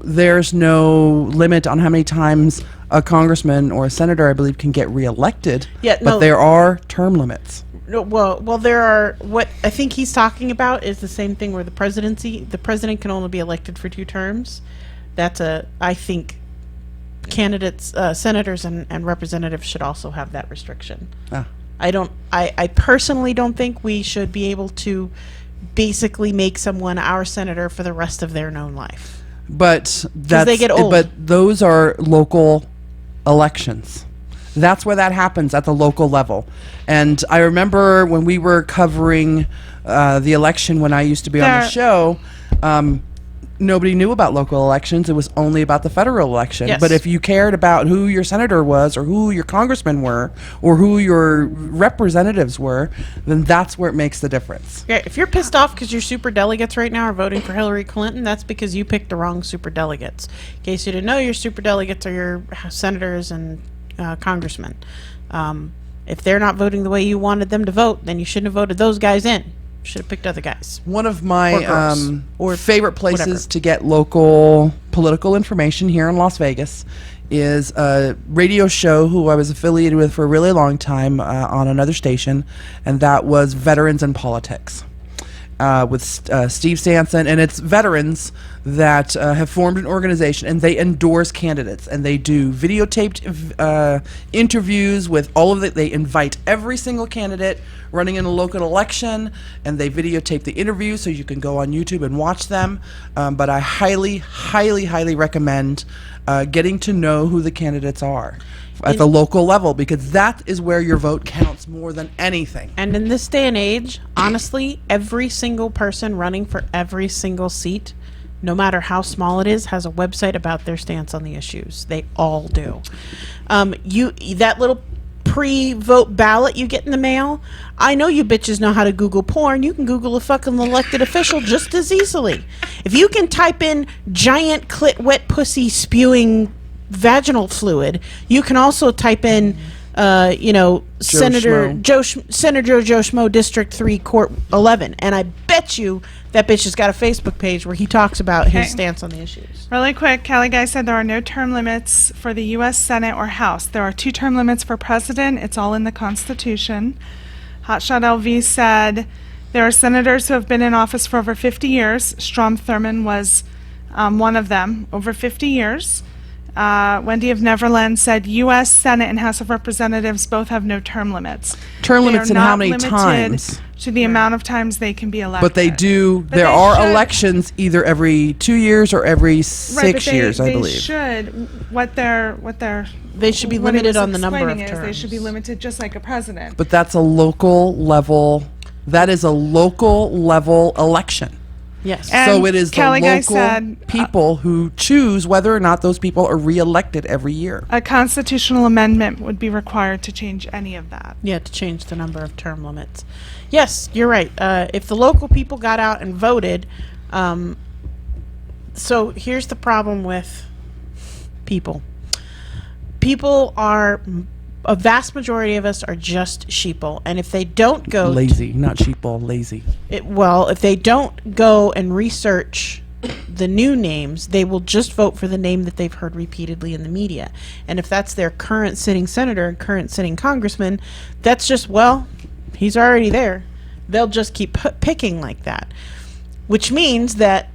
limit on how many times a congressman or a senator, I believe, can get reelected. Yeah, but no. there are term limits. No, well, there are. What I think he's talking about is the same thing where the president can only be elected for 2 terms. I think candidates, senators and representatives should also have that restriction. Ah. I personally don't think we should be able to basically make someone our senator for the rest of their known life. But they get old. But those are local elections. That's where that happens, at the local level. And I remember when we were covering the election when I used to be on the show, nobody knew about local elections. It was only about the federal election. Yes. But if you cared about who your senator was or who your congressmen were or who your representatives were, then that's where it makes the difference. Yeah, if you're pissed off because your super delegates right now are voting for Hillary Clinton, that's because you picked the wrong super delegates. In case you didn't know, your super delegates are your senators and congressmen. If they're not voting the way you wanted them to vote, then you shouldn't have voted those guys in. Should have picked other guys. One of Or my girls. Or favorite places whatever. to get local political information here in Las Vegas is a radio show who I was affiliated with for a really long time on another station, and that was Veterans in Politics with Steve Sanson. And it's veterans that have formed an organization, and they endorse candidates, and they do videotaped interviews with all of they invite every single candidate running in a local election, and they videotape the interviews so you can go on YouTube and watch them. But I highly, highly, highly recommend getting to know who the candidates are at the local level, because that is where your vote counts more than anything. And in this day and age, honestly, every single person running for every single seat, no matter how small it is, has a website about their stance on the issues. They all do. That little pre-vote ballot you get in the mail, I know you bitches know how to Google porn. You can Google a fucking elected official just as easily. If you can type in giant clit wet pussy spewing vaginal fluid, you can also type in Senator Joe Schmo District 3 Court 11, and I bet you that bitch has got a Facebook page where he talks about his stance on the issues. Really quick, Kelly Guy said there are no term limits for the U.S. Senate or House. There are 2 term limits for president. It's all in the Constitution. Hotshot LV said there are senators who have been in office for over 50 years. Strom Thurmond was one of them, over 50 years. Wendy of Neverland said U.S. Senate and House of Representatives both have no term limits. Term They limits are in how not many limited times? to the amount of times they can be elected. But they do. But There they are should- elections either every 2 years or every Right, 6 but years, I they believe. should. What they're They should be what he limited was on the number of explaining is They should be terms. limited just like a president. But that's a local level. That is a local level election. Yes. And So it is the Kelly Guy local said, people who choose whether or not those people are reelected every year. a constitutional amendment would be required to change any of that. Yeah, to change the number of term limits. Yes, you're right. If the local people got out and voted, so here's the problem with people. People are, a vast majority of us are just sheeple, and if they don't go Lazy, not sheeple, lazy. if they don't go and research the new names, they will just vote for the name that they've heard repeatedly in the media. And if that's their current sitting senator and current sitting congressman, that's just, well, he's already there. They'll just keep picking like that, which means that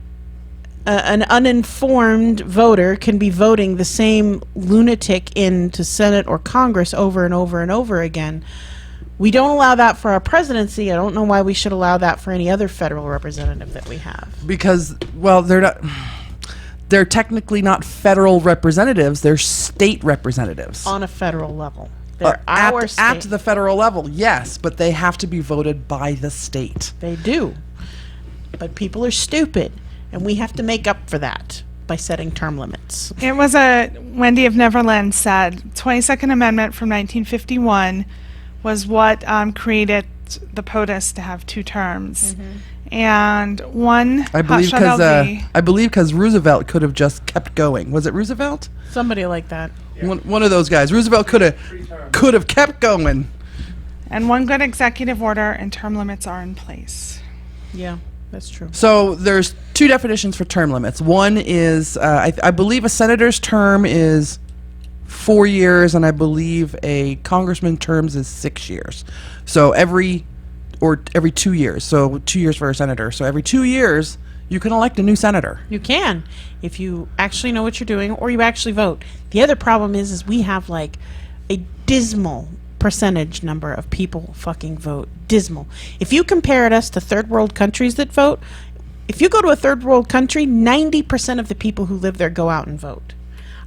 an uninformed voter can be voting the same lunatic into Senate or Congress over and over and over again. We don't allow that for our presidency. I don't know why we should allow that for any other federal representative that we have. Because, well, they're technically not federal representatives, they're state representatives. On a federal level. They're our state. At the federal level, yes, but they have to be voted by the state. They do. But people are stupid, and we have to make up for that by setting term limits. It was Wendy of Neverland said, 22nd Amendment from 1951 was what created the POTUS to have 2 terms. And one I believe because Roosevelt could have just kept going. Was it Roosevelt? Somebody like that. One of those guys. Roosevelt could have kept going. And one good executive order and term limits are in place. Yeah, that's true. So there's 2 definitions for term limits. One is, I believe a senator's term is 4 years, and I believe a congressman's terms is 6 years. So every 2 years. So 2 years for a senator. So every 2 years, you can elect a new senator. You can, if you actually know what you're doing, or you actually vote. The other problem is we have like a dismal percentage number of people fucking vote. Dismal. If you compared us to third world countries that vote, if you go to a third world country, 90% of the people who live there go out and vote.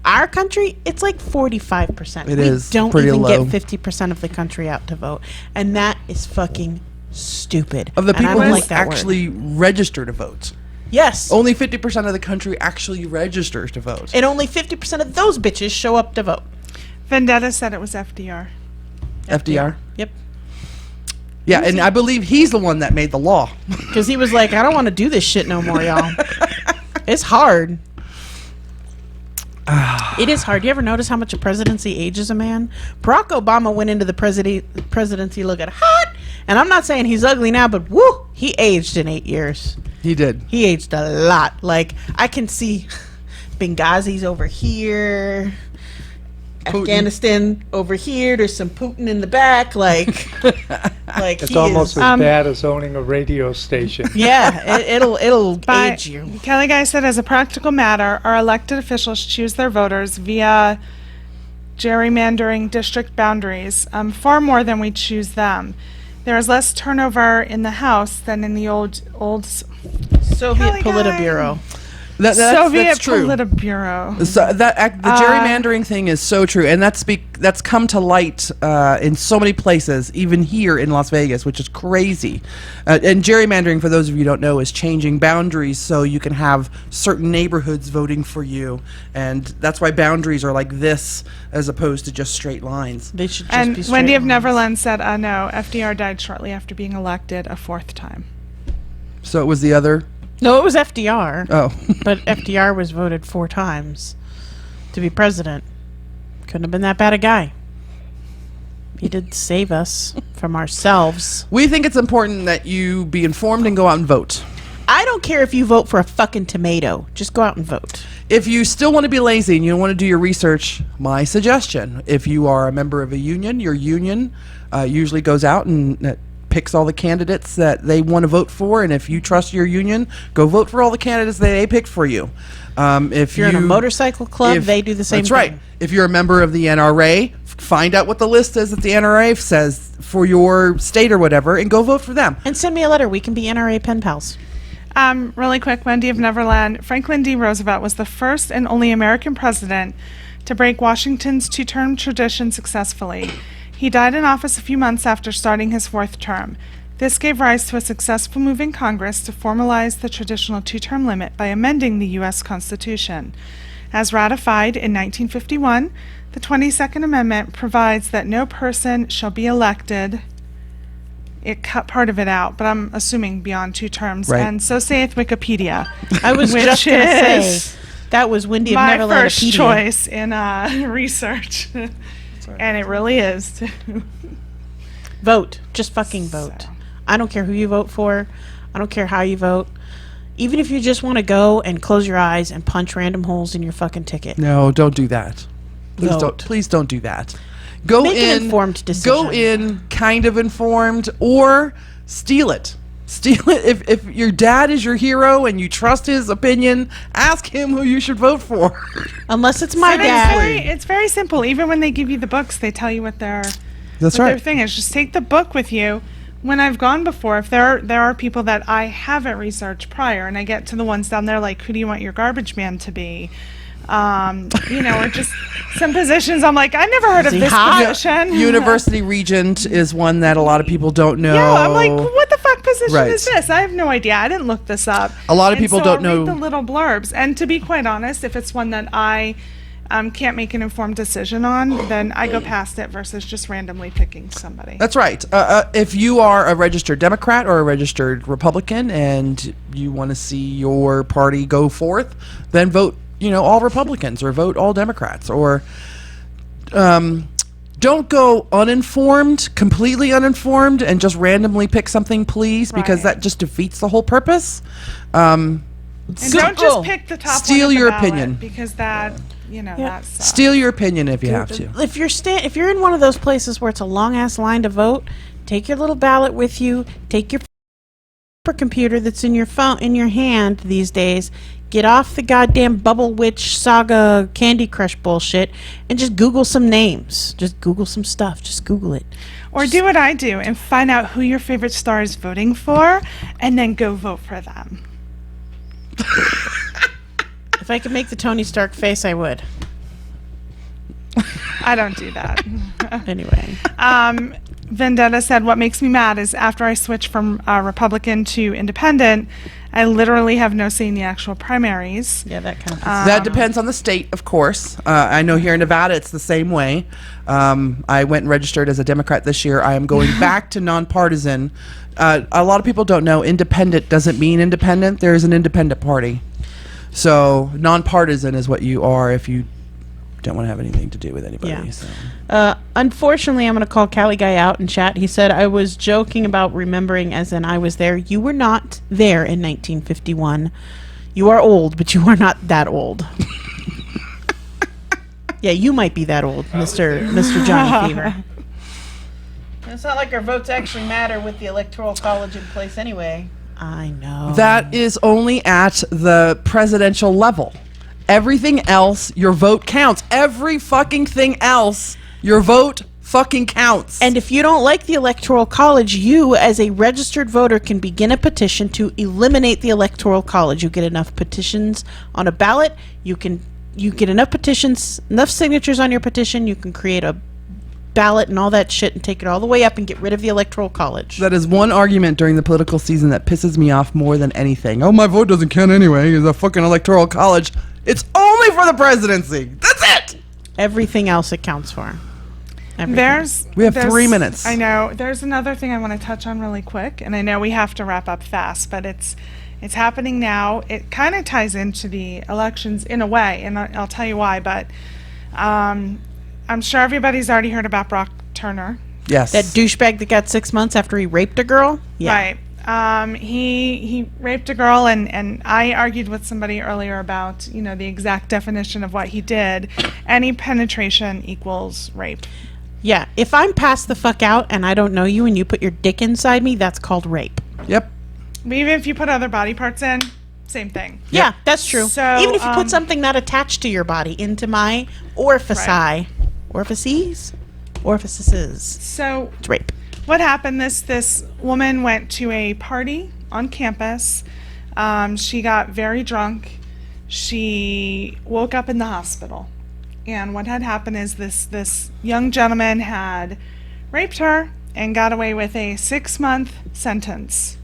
Our country, it's like 45%. It is don't pretty even low. get 50% of the country out to vote. And that is fucking stupid. Of the And I people don't who like that word. actually register to vote. Yes. Only 50% of the country actually registers to vote. And only 50% of those bitches show up to vote. Vendetta said it was FDR. FDR? Yep. Yeah, and I believe he's the one that made the law. Because he was like, I don't want to do this shit no more, y'all. It's hard. It is hard. You ever notice how much a presidency ages a man? Barack Obama went into the presidency looking hot. And I'm not saying he's ugly now, but woo, he aged in 8 years. He did. He aged a lot. Like, I can see Benghazi's over here. Putin. Afghanistan over here. There's some Putin in the back. Like It's he almost is, as bad as owning a radio station. yeah, it'll But age you. Kelly Guy said, as a practical matter, our elected officials choose their voters via gerrymandering district boundaries far more than we choose them. There is less turnover in the House than in the old Soviet Kelly Guy. Politburo. Soviet that's true. Politburo. So the gerrymandering thing is so true, and that's come to light in so many places, even here in Las Vegas, which is crazy. And gerrymandering, for those of you who don't know, is changing boundaries so you can have certain neighborhoods voting for you, and that's why boundaries are like this as opposed to just straight lines. They should just And be Wendy straight of lines. Neverland said, no, FDR died shortly after being elected a 4th time. So it was the other. No, it was FDR. Oh, But FDR was voted 4 times to be president. Couldn't have been that bad a guy. He did save us from ourselves. we think it's important that you be informed and go out and vote. I don't care if you vote for a fucking tomato. Just go out and vote. If you still want to be lazy and you don't want to do your research, my suggestion: if you are a member of a union, your union usually goes out and picks all the candidates that they want to vote for, and if you trust your union, go vote for all the candidates that they picked for you. If You're in a motorcycle club, they do the same That's thing. right. If you're a member of the NRA, find out what the list is that the NRA says for your state or whatever, and go vote for them. And send me a letter. We can be NRA pen pals. Really quick, Wendy of Neverland. Franklin D. Roosevelt was the first and only American president to break Washington's 2-term tradition successfully. He died in office a few months after starting his 4th term. This gave rise to a successful move in Congress to formalize the traditional 2-term limit by amending the U.S. Constitution. As ratified in 1951, the 22nd Amendment provides that no person shall be elected. It cut part of it out, but I'm assuming beyond 2 terms. Right. And so saith Wikipedia. I was Which just going to is say, that was Wendy of my Neverland. first choice in research. And it really is. Vote. Just fucking vote. I don't care who you vote for. I don't care how you vote. Even if you just want to go and close your eyes and punch random holes in your fucking ticket. No, don't do that. Please Vote. don't. Please don't do that. Go Make in an informed decision. Go in kind of informed, or steal it. Steal it. If your dad is your hero and you trust his opinion, ask him who you should vote for. Unless it's my And dad. it's very simple. Even when they give you the books, they tell you what their That's what right. their thing is. Just take the book with you. When I've gone before, if there are people that I haven't researched prior, and I get to the ones down there like, who do you want your garbage man to be? Or just some positions. I'm like, I never heard of he this hot? position. University regent is one that a lot of people don't know. Yeah, I'm like, what the fuck position Right. is this? I have no idea. I didn't look this up. A lot of And people so don't I'll know. read the little blurbs. And to be quite honest, if it's one that I can't make an informed decision on, then I go past it versus just randomly picking somebody. That's right. If you are a registered Democrat or a registered Republican and you want to see your party go forth, then vote, all Republicans or vote all Democrats, or don't go uninformed, completely uninformed, and just randomly pick something, please, because Right. that just defeats the whole purpose. And don't just pick the top Steal one of the your ballot, opinion. because that, that sucks. Steal your opinion if you have to. If you're in one of those places where it's a long ass line to vote, take your little ballot with you. Take your computer that's in your phone in your hand these days. Get off the goddamn Bubble Witch Saga Candy Crush bullshit and just Google some names. Just Google some stuff. Just Google it. Or do what I do and find out who your favorite star is voting for, and then go vote for them. If I could make the Tony Stark face, I would. I don't do that. Anyway. Vendetta said, what makes me mad is after I switched from Republican to Independent, I literally have no say in the actual primaries. Yeah, that kind of. That depends on the state, of course. I know here in Nevada it's the same way. I went and registered as a Democrat this year. I am going back to nonpartisan. A lot of people don't know independent doesn't mean independent. There is an independent party. So nonpartisan is what you are if you don't want to have anything to do with anybody. Yeah. So. Unfortunately, I'm going to call Cali Guy out in chat. He said, I was joking about remembering as in I was there. You were not there in 1951. You are old, but you are not that old. Yeah, you might be that old, Mr. Johnny Fever. It's not like our votes actually matter with the Electoral College in place anyway. I know. That is only at the presidential level. Everything else, your vote counts. Every fucking thing else, your vote fucking counts. And if you don't like the Electoral College, you, as a registered voter, can begin a petition to eliminate the Electoral College. You get enough petitions on a ballot. You get enough petitions, enough signatures on your petition. You can create a ballot and all that shit and take it all the way up and get rid of the Electoral College. That is one argument during the political season that pisses me off more than anything. Oh, my vote doesn't count anyway. It's a fucking Electoral College. It's only for the presidency. That's it. Everything else it counts for. Everything. We have 3 minutes. I know. There's another thing I want to touch on really quick, and I know we have to wrap up fast, but it's happening now. It kind of ties into the elections in a way, and I'll tell you why, but I'm sure everybody's already heard about Brock Turner. Yes. That douchebag that got 6 months after he raped a girl? Yeah. Right. He raped a girl, and I argued with somebody earlier about, the exact definition of what he did. Any penetration equals rape. Yeah. If I'm passed the fuck out and I don't know you and you put your dick inside me, that's called rape. Yep. Even if you put other body parts in, same thing. Yeah, that's true. So, even if you put something not attached to your body into my orifices, So it's rape. what happened, this woman went to a party on campus. She got very drunk. She woke up in the hospital. And what had happened is this young gentleman had raped her and got away with a 6-month sentence.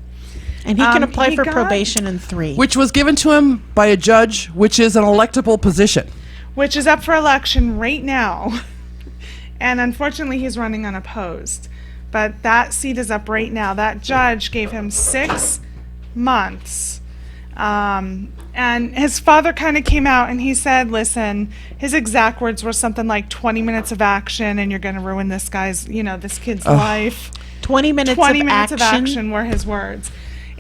And he can apply he for got- probation in 3. Which was given to him by a judge, which is an electable position. Which is up for election right now. And unfortunately, he's running unopposed. But that seat is up right now. That judge gave him 6 months. And his father kind of came out and he said, listen, his exact words were something like 20 minutes of action and you're going to ruin this guy's, this kid's life. 20 minutes 20 of minutes action. of action were his words.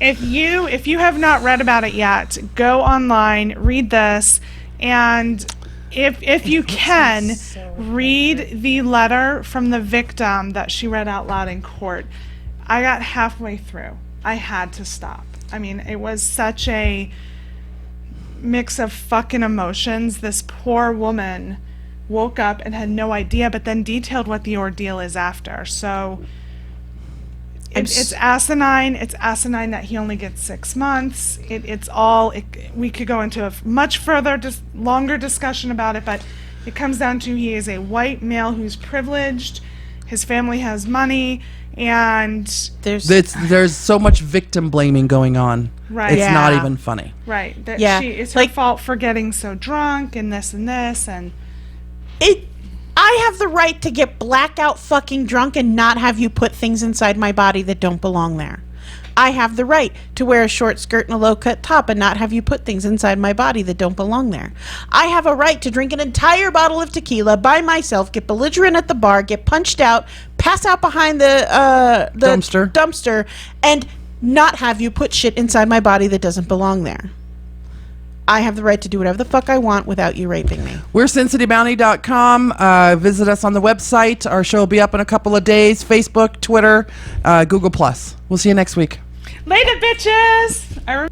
if you have not read about it yet, go online, read this, and if you can, read the letter from the victim that she read out loud in court. I got halfway through. I had to stop. I mean, it was such a mix of fucking emotions. This poor woman woke up and had no idea, but then detailed what the ordeal is after. So it's asinine. It's asinine that he only gets 6 months. We could go into a much further, longer discussion about it, but it comes down to he is a white male who's privileged. His family has money, and there's so much victim blaming going on. Right. It's Yeah. not even funny. right, that Yeah. it's her Like- fault for getting so drunk and this, and I have the right to get blackout fucking drunk and not have you put things inside my body that don't belong there. I have the right to wear a short skirt and a low-cut top and not have you put things inside my body that don't belong there. I have a right to drink an entire bottle of tequila by myself, get belligerent at the bar, get punched out, pass out behind the dumpster, and not have you put shit inside my body that doesn't belong there. I have the right to do whatever the fuck I want without you raping me. We're SinCityBounty.com. Visit us on the website. Our show will be up in a couple of days. Facebook, Twitter, Google+. We'll see you next week. later, bitches.